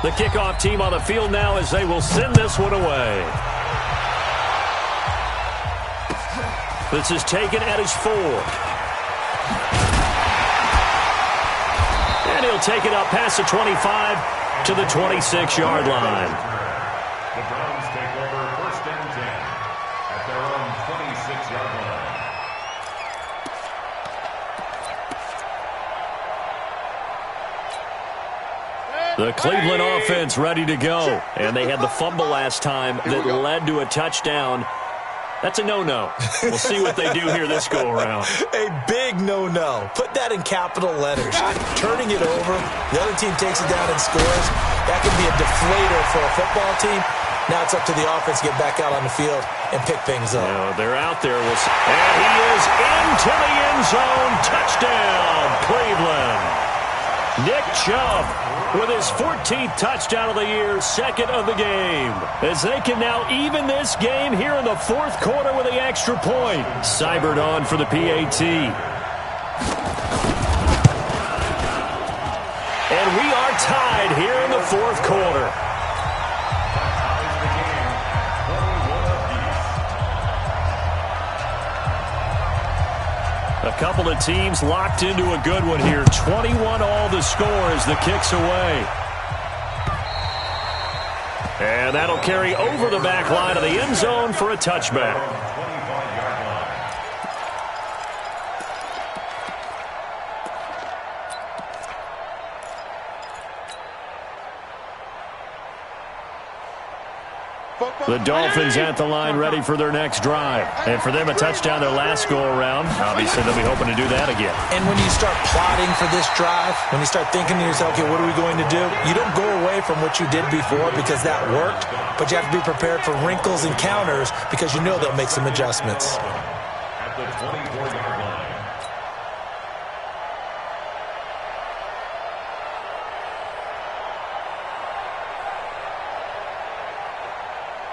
The kickoff team on the field now as they will send this one away. This is taken at his 4. And he'll take it up past the 25 to the 26-yard line. The Browns take over 1st and 10 at their own 26-yard line. The Cleveland offense ready to go. And they had the fumble last time that led to a touchdown. That's a no-no. We'll see what they do here this go-around. A big no-no. Put that in capital letters. Turning it over, the other team takes it down and scores. That can be a deflator for a football team. Now it's up to the offense to get back out on the field and pick things up. They're out there. And he is into the end zone. Touchdown, Cleveland. Nick Chubb with his 14th touchdown of the year, 2nd of the game. As they can now even this game here in the 4th quarter with the extra point. Seibert on for the PAT. And we are tied here in the 4th quarter. A couple of teams locked into a good one here. 21 all the score as the kick's away. And that'll carry over the back line of the end zone for a touchback. The Dolphins at the line ready for their next drive. And for them, a touchdown their last go-around. Obviously, they'll be hoping to do that again. And when you start plotting for this drive, when you start thinking to yourself, okay, what are we going to do? You don't go away from what you did before because that worked, but you have to be prepared for wrinkles and counters because you know they'll make some adjustments. At the 24-yard line.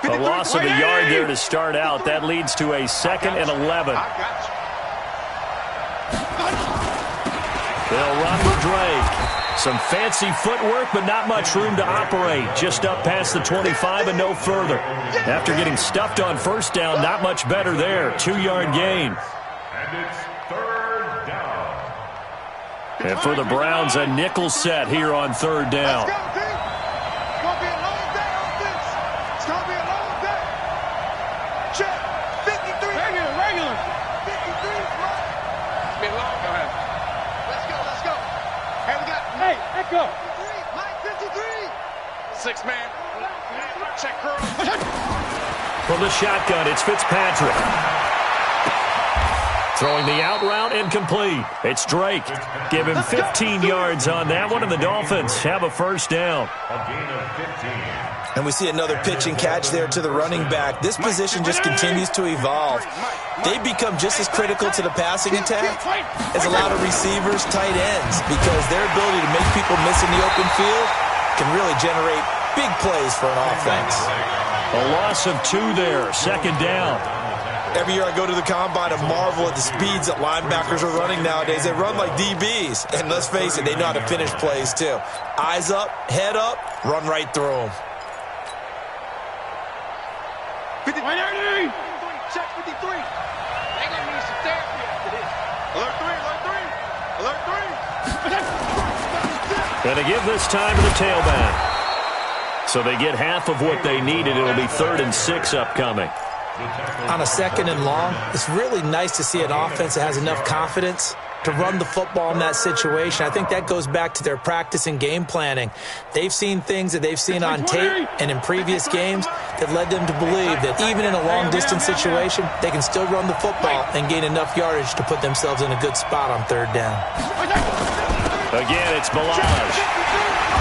A loss of a yard there to start out. That leads to a 2nd and 11. They'll run with Drake. Some fancy footwork, but not much room to operate. Just up past the 25 and no further. After getting stuffed on 1st down, not much better there. 2-yard gain. And it's 3rd down. And for the Browns, a nickel set here on 3rd down. Go. Mike 53. 6-man. Check curl. From the shotgun, it's Fitzpatrick. Throwing the out route incomplete. It's Drake. Give him 15 yards on that one, and the Dolphins have a 1st down. A gain of 15. And we see another pitch and catch there to the running back. This position just continues to evolve. They become just as critical to the passing attack as a lot of receivers, tight ends, because their ability to make people miss in the open field can really generate big plays for an offense. A loss of 2 there, 2nd down. Every year I go to the combine and marvel at the speeds that linebackers are running nowadays. They run like DBs. And let's face it, they know how to finish plays too. Eyes up, head up, run right through them. 53. Check 53. They're going to need some therapy after this. Alert 3. And to give this time to the tailback. So they get half of what they needed. It'll be 3rd and 6 upcoming. On a 2nd and long, it's really nice to see an offense that has enough confidence to run the football in that situation. I think that goes back to their practice and game planning. They've seen things that they've seen on tape and in previous games that led them to believe that even in a long-distance situation, they can still run the football and gain enough yardage to put themselves in a good spot on 3rd down. Again, it's Balazs.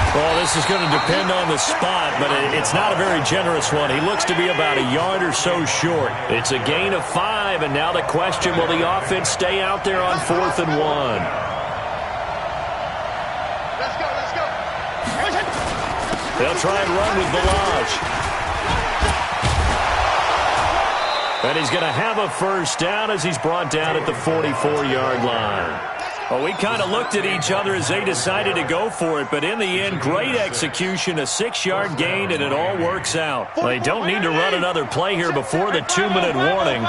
Well, this is going to depend on the spot, but it's not a very generous one. He looks to be about a yard or so short. It's a gain of 5, and now the question, will the offense stay out there on 4th and 1? Let's go. They'll try and run with Balazs. And he's going to have a 1st down as he's brought down at the 44-yard line. Well, we kind of looked at each other as they decided to go for it, but in the end, great execution, a 6-yard gain, and it all works out. They don't need to run another play here before the 2-minute warning.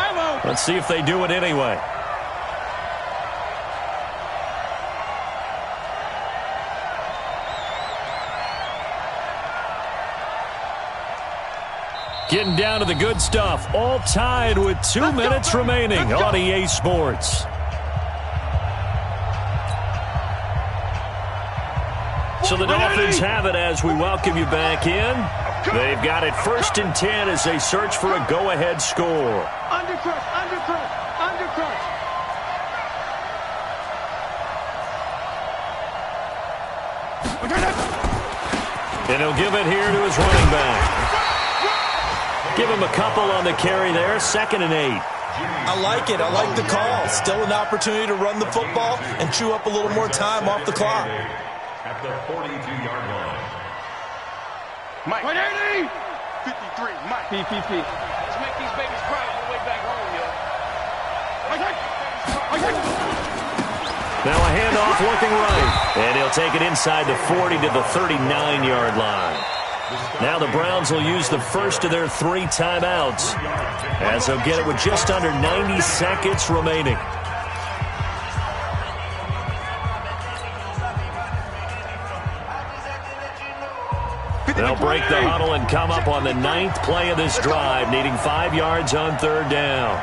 Let's see if they do it anyway. Getting down to the good stuff, all tied with 2 minutes remaining on EA Sports. So the Dolphins have it as we welcome you back in. They've got it 1st and 10 as they search for a go-ahead score. Undercrush, undercrush, undercrush. And he'll give it here to his running back. Give him a couple on the carry there, 2nd and 8. I like it. I like the call. Still an opportunity to run the football and chew up a little more time off the clock. At the 42-yard line. Mike. 180. 53. Mike. PPP. Let's make these babies cry on the way back home, yo. Now a handoff looking right. And he'll take it inside the 40 to the 39-yard line. Now the Browns will use the first of their 3 timeouts as they'll get it with just under 90 seconds remaining. They'll break the huddle and come up on the 9th play of this drive, needing 5 yards on 3rd down.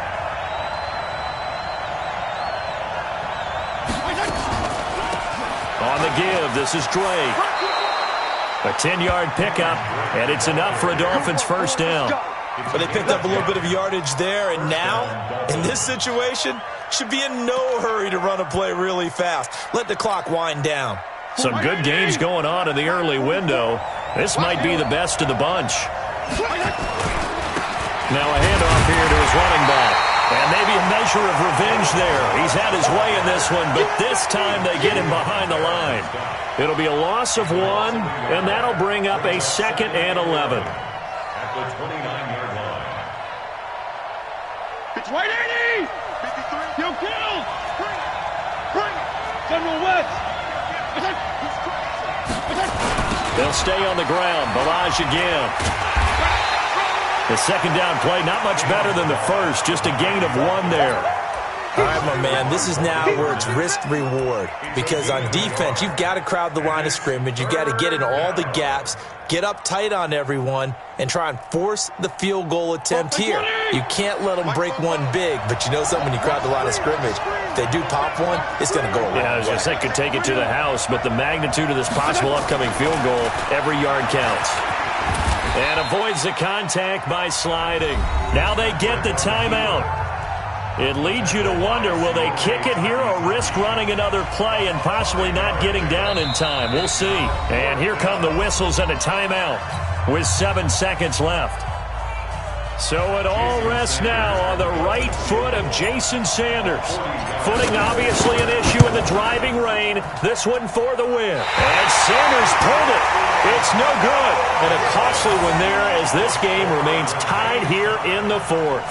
On the give, this is Drake. A 10-yard pickup, and it's enough for a Dolphins 1st down. But they picked up a little bit of yardage there, and now, in this situation, should be in no hurry to run a play really fast. Let the clock wind down. Some good games going on in the early window. This might be the best of the bunch. Now a handoff here to his running back. And maybe a measure of revenge there. He's had his way in this one, but this time they get him behind the line. It'll be a loss of 1, and that'll bring up a 2nd and 11. At the 29-yard line. It's 180. 53. Yo, kill. Bring it. General West. They'll stay on the ground. Balaj again. The 2nd down play, not much better than the first. Just a gain of 1 there. All right, my man, this is now where it's risk-reward. Because on defense, you've got to crowd the line of scrimmage. You've got to get in all the gaps, get up tight on everyone, and try and force the field goal attempt here. You can't let them break one big, but you know something, when you crowd the line of scrimmage, if they do pop one, it's going to go away. Yeah, I was going to say, could take it to the house, but the magnitude of this possible upcoming field goal, every yard counts. And avoids the contact by sliding. Now they get the timeout. It leads you to wonder, will they kick it here or risk running another play and possibly not getting down in time? We'll see. And here come the whistles and a timeout with 7 seconds left. So it all rests now on the right foot of Jason Sanders. Footing obviously an issue in the driving rain. This one for the win. And Sanders pulled it. It's no good. And a costly one there as this game remains tied here in the 4th.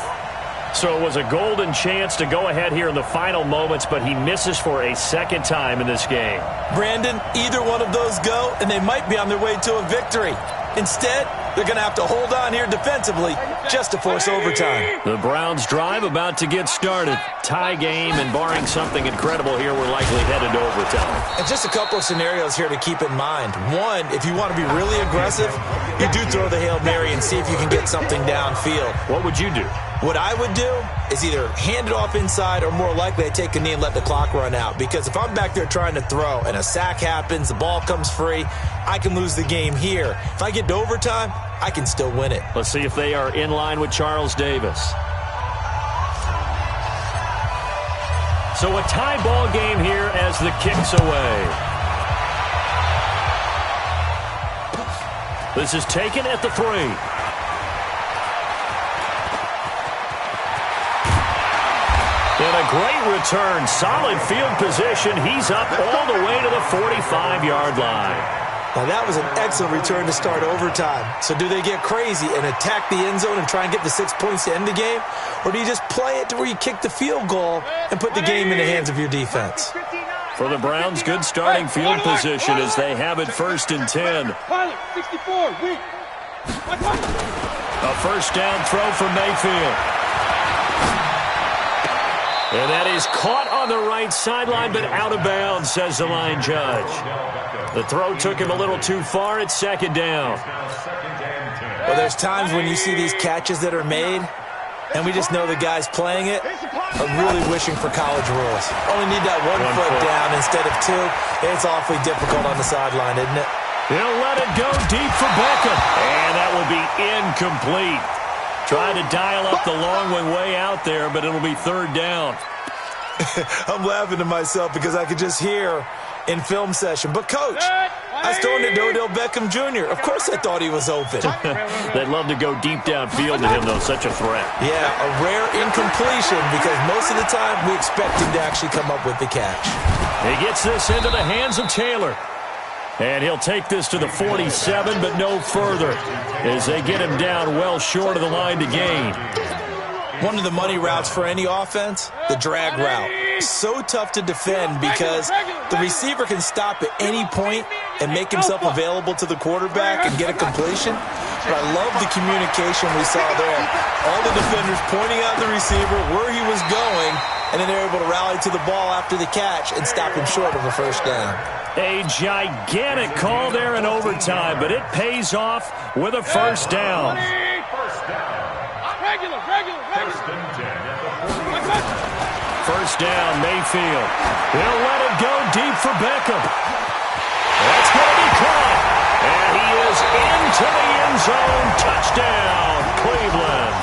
So it was a golden chance to go ahead here in the final moments, but he misses for a 2nd time in this game. Brandon, either one of those go, and they might be on their way to a victory. Instead, they're going to have to hold on here defensively just to force overtime. The Browns drive about to get started. Tie game, and barring something incredible here, we're likely headed to overtime. And just a couple of scenarios here to keep in mind. One, if you want to be really aggressive, you do throw the Hail Mary and see if you can get something downfield. What would you do? What I would do is either hand it off inside or more likely I take a knee and let the clock run out. Because if I'm back there trying to throw and a sack happens, the ball comes free, I can lose the game here. If I get to overtime, I can still win it. Let's see if they are in line with Charles Davis. So a tie ball game here as the kick's away. This is taken at the 3. And a great return. Solid field position. He's up all the way to the 45-yard line. Now, that was an excellent return to start overtime. So do they get crazy and attack the end zone and try and get the 6 points to end the game? Or do you just play it to where you kick the field goal and put the game in the hands of your defense? For the Browns, good starting field position as they have it 1st and 10. Pilot, 64, weak. A first down throw for Mayfield. And that is caught on the right sideline, but out of bounds, says the line judge. The throw took him a little too far. It's 2nd down. Well, there's times when you see these catches that are made, and we just know the guys playing it are really wishing for college rules. Only need that one foot down instead of 2. It's awfully difficult on the sideline, isn't it? He'll let it go deep for Beckham. And that will be incomplete. Trying to dial up the long one way out there, but it'll be 3rd down. I'm laughing to myself because I could just hear in film session. But, Coach, I was throwing to Odell Beckham Jr. Of course I thought he was open. They'd love to go deep downfield to him, though. Such a threat. Yeah, a rare incompletion because most of the time we expect him to actually come up with the catch. He gets this into the hands of Taylor. And he'll take this to the 47, but no further as they get him down well short of the line to gain. One of the money routes for any offense, the drag route. So tough to defend because the receiver can stop at any point and make himself available to the quarterback and get a completion. But I love the communication we saw there. All the defenders pointing out the receiver, where he was going, and then they're able to rally to the ball after the catch and stop him short of a first down. A gigantic call there in overtime, but it pays off with a first down. First down, Mayfield. He'll let it go deep for Beckham. That's going to be caught. And he is into the end zone. Touchdown, Cleveland.